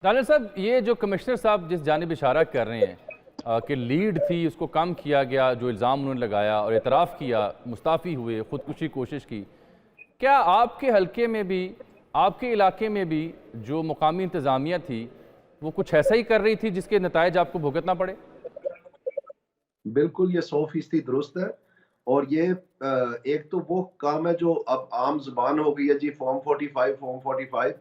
दानिश साहब, ये जो कमिश्नर साहब जिस जानिब इशारा कर रहे हैं कि लीड थी उसको कम किया गया, जो इल्ज़ाम उन्होंने लगाया और एतराफ़ किया, मुस्ताफ़ी हुए, ख़ुदकुशी की कोशिश की, क्या आपके हलके में भी, आपके इलाके में भी जो मुकामी इंतज़ामिया थी वो कुछ ऐसा ही कर रही थी जिसके नताइज आपको भुगतना पड़े? बिल्कुल, ये 100% दुरुस्त है। और ये एक तो वो काम है जो अब आम ज़ुबान हो गई है जी, फॉर्म 45 फॉर्म 45।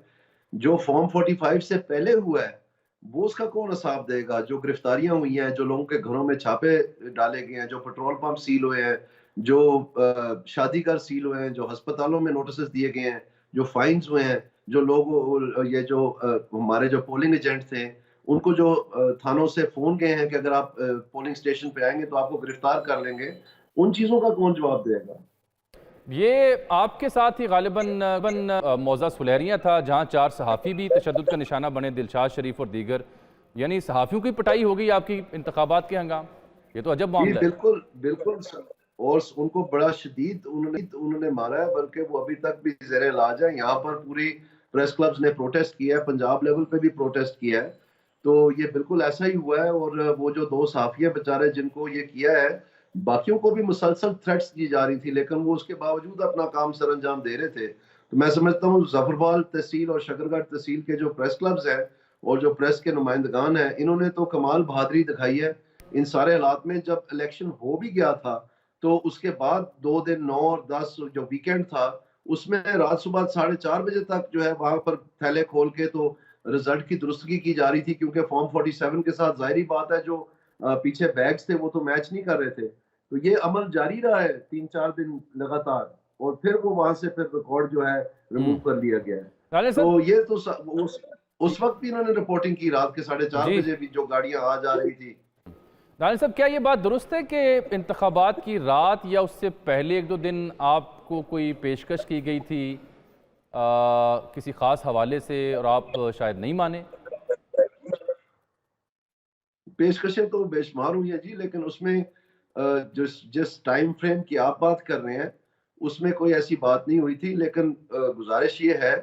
जो फॉर्म 45 से पहले हुआ है वो उसका कौन हिसाब देगा? जो गिरफ्तारियां हुई हैं, जो लोगों के घरों में छापे डाले गए हैं, जो पेट्रोल पंप सील हुए हैं, जो शादी घर सील हुए हैं, जो अस्पतालों में नोटिस दिए गए हैं, जो फाइन्स हुए हैं, जो लोग ये जो हमारे जो पोलिंग एजेंट थे उनको जो थानों से फोन गए हैं कि अगर आप पोलिंग स्टेशन पे आएंगे तो आपको गिरफ्तार कर लेंगे, उन चीजों का कौन जवाब देगा? ये आपके साथ ही गालिबन मौज़ा सुलहरियाँ था, जहाँ 4 सहाफ़ी भी तशद्दुद का निशाना बने, दिलशाद शरीफ और दीगर। यानी सहाफ़ियों की पिटाई हो गई आपकी इंतखाबात के हंगाम। ये तो अजब जी मामला है। बिल्कुल बिल्कुल सर। और उनको बड़ा शदीद उन्होंने मारा है, बल्कि वो अभी तक भी ज़ेरे इलाज है। यहाँ पर पूरी प्रेस क्लब्स ने प्रोटेस्ट किया है, पंजाब लेवल पे भी प्रोटेस्ट किया है। तो ये बिल्कुल ऐसा ही हुआ है। और वो जो 2 साफ़िया बेचारे जिनको ये किया है, बाकियों को भी मुसलसल थ्रेट्स दी जा रही थी, लेकिन वो उसके बावजूद अपना काम सर अंजाम दे रहे थे। तो मैं समझता हूँ ज़फरवाल तहसील और शकरगढ़ तहसील के जो प्रेस क्लब्स हैं और जो प्रेस के नुमाइंदगान हैं, इन्होंने तो कमाल बहादुरी दिखाई है। इन सारे हालात में जब इलेक्शन हो भी गया था तो उसके बाद 2 दिन 9 और 10 जो वीकेंड था उसमें रात सुबह 4:30 बजे तक जो है वहां पर थैले खोल के तो रिजल्ट की दुरुस्तगी की जा रही थी, क्योंकि फॉर्म 47 के साथ जाहिर बात है जो पीछे बैग्स थे वो तो मैच नहीं कर रहे थे। तो ये अमल जारी रहा है 3-4 दिन लगातार, और फिर वो वहां से फिर रिकॉर्ड जो है रिमूव हम्म। कर लिया गया है। दानिश तो साहब, ये तो उस वक्त भी इन्होंने रिपोर्टिंग की, रात के 4:30 जी बजे भी जो गाड़ियां आ जा रही थी। दानिश साहब, क्या ये बात दुरुस्त है कि इंतखाबात की रात या उससे पहले 1-2 दिन आपको कोई पेशकश की गई थी किसी ख़ास हवाले से और आप शायद नहीं माने? पेशकशें तो बेशुमार हुई हैं जी, लेकिन उसमें जिस जिस टाइम फ्रेम की आप बात कर रहे हैं उसमें कोई ऐसी बात नहीं हुई थी। लेकिन गुजारिश ये है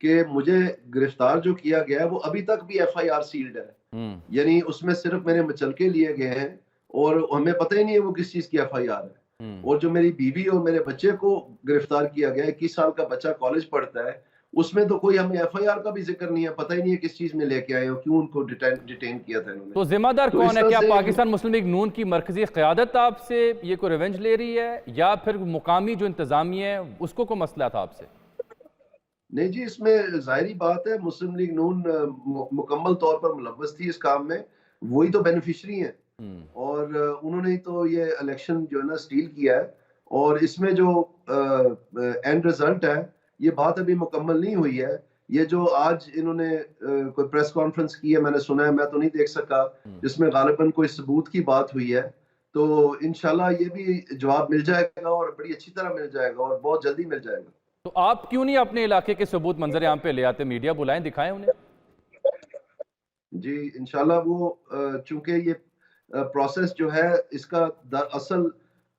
कि मुझे गिरफ्तार जो किया गया है वो अभी तक भी एफआईआर सील्ड है। हम्म। यानी उसमें सिर्फ मेरे मुचलके लिए गए हैं और हमें पता ही नहीं है वो किस चीज की एफआईआर है। हम्म। और जो मेरी बीवी और मेरे बच्चे को गिरफ्तार किया गया है, 21 साल का बच्चा कॉलेज पढ़ता है, उसमें तो कोई हमें एफआईआर का भी जिक्र नहीं है। पता ही नहीं है किस चीज में लेके आए हो, क्यों उनको डिटेन किया था इन्होंने। तो जिम्मेदार तो कौन इस है? तरह क्या से पाकिस्तान मुस्लिम लीग नून की मरकजी क़यादत आपसे ये कोई रिवेंज ले रही है, या फिर मुकामी जो इंतज़ामिया है उसको कोई मसला था आपसे? नहीं जी, इसमें जाहिर बात है मुस्लिम लीग नून मुकम्मल तौर पर मुलव्वस थी इस काम में। वही तो बेनिफिशरी हैं। हम्म। और उन्होंने ही तो ये इलेक्शन जो है ना स्टील किया है। और इसमें जो एंड रिजल्ट है, ये बात अभी मुकम्मल नहीं हुई है। ये जो आज इन्होंने कोई प्रेस कॉन्फ्रेंस की है, मैंने सुना है, मैं तो नहीं देख सका, जिसमें गालिबन कोई सबूत की बात हुई है। तो इंशाल्लाह ये भी जवाब मिल जाएगा और बड़ी अच्छी तरह मिल जाएगा और बहुत जल्दी मिल जाएगा। तो आप क्यों नहीं अपने इलाके के सबूत मंजर आम पे ले आते? मीडिया बुलाएं, दिखाएं उन्हें। जी इंशाल्लाह वो चूंकि ये प्रोसेस जो है इसका असल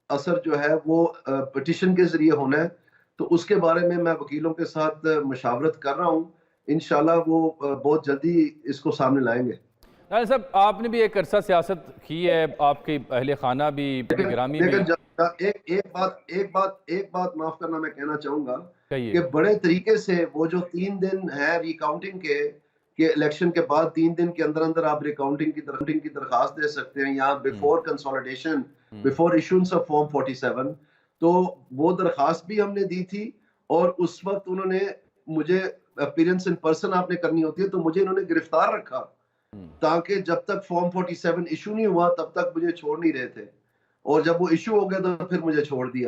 असर जो है वो पिटिशन के जरिए होना है। तो उसके बारे में मैं वकीलों के साथ मशावरत कर रहा हूँ। इंशाल्लाह वो बहुत जल्दी इसको सामने लाएंगे। दानिश साहब, आपने भी एक अरसा सियासत की है, आपके अहले खाना भी लेकिन गिरामी में लेकिन है। एक बात माफ करना मैं कहना चाहूंगा कि कहिए। बड़े तरीके से वो जो 3 दिन है रिकाउंटिंग के इलेक्शन के बाद 3 दिन के अंदर अंदर आप रिकाउंटिंग की दरखास्त दे सकते हैं, यहाँ hmm. Before consolidation, hmm. Before issuance of form 47। तो वो दरखास्त भी हमने दी थी। और उस वक्त उन्होंने मुझे अपीयरेंस इन पर्सन आपने करनी होती है, तो मुझे इन्होंने गिरफ्तार रखा हम्म। ताकि जब तक फॉर्म 47 इशू नहीं हुआ तब तक मुझे छोड़ नहीं रहे थे। और जब वो इशू हो गया तो फिर मुझे छोड़ दिया।